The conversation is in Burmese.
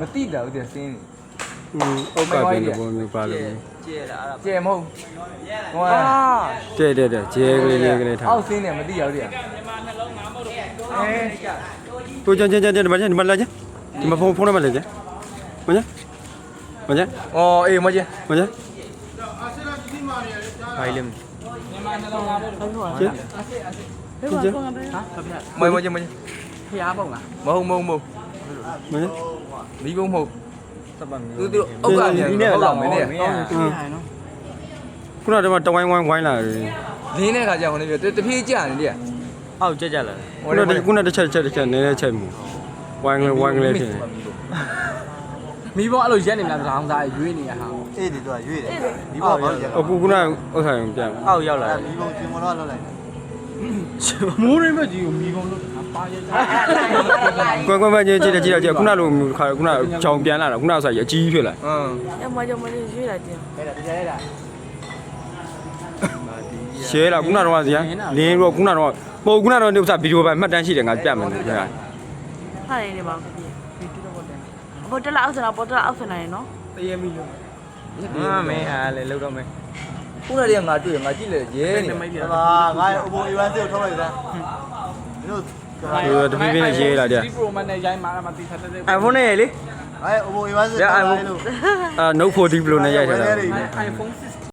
မတိတာဦးတဲ့စင်း အောက်ကပြန်တဲ့ပုံမျိုးပါလို့ ကျဲမဟုတ်ဟို တဲ့ကျဲကလေးထား အောက်စင်းတယ်မတိရဘူးတဲ့ ကိုကျန်ဒီမှာလာကျဒီမှာဖုန်းနံပါတ်လေကျမကျအော်အေးမကျ မကျ ဖိုင်လမ် ကျ မကျဖျားပုံလားမဟုတ်မကျ မီးပုံမဟုတ်သူအောက်ကပြန်ဟုတ်လားမင်းနဲ့ ခုနကတည်းကတဝိုင်းဝိုင်းလာတယ် လင်းတဲ့ခါကျဟိုနေပြတဖြည်းကြာနေတယ် အောက်ကြလာ ခုနတစ်ချက်နည်းနည်းချက်မှုဝိုင်းကလေးဖြစ် မီးဘောအဲ့လိုရက်နေမလားတောင်းစားရွေးနေရဟာ အေးဒီတော့ရွေးတယ်ဒီဘောဘာလို့ရက် အခုခုနဥဆိုင်ပြန် အောက်ရောက်လာ ဒီဘောကျင်မတော့လောက်လိုက် မိုးရင်းမဲ့ကြီးကိုမီးကုန်းလို့ပါရကြ ကွယ်ချင်းကြည့်ခုနလိုခါခုနချောင်ပြန်လာတာခုနဆိုရအကြီးဖြစ်လာ ဟမ် 要么学来着。 ရှဲလာခုနတော့ဇာလင်းတော့ခုနတော့ပို့ခုနတော့ဒီဥစ္စာဗီဒီယိုပဲမှတ်တမ်းရှိတယ်ငါပြမယ်နော် 看人的吧。我这拉奥森了，我这拉奥森来喏。 တရေမီလို့မင်းအားလေလောက်တော့မယ် ခုနတည်းကငါတွေ့ငါကြည့်လေရဲနေ ဟာငါအဘိုးအီဝမ်စစ်ကိုထုတ်လိုက်တာဒီလို တဖြည်းဖြည်းနဲ့ရေးလာတယ် ဒီ Pro မနဲ့ရိုင်းမှာမသိထားတဲ့ iPhone နဲ့လေ ငါအဘိုးအီဝမ်စစ်ထုတ်လိုက်လို့ Note 40 Pro နဲ့ရိုက်ထားတာ iPhone 6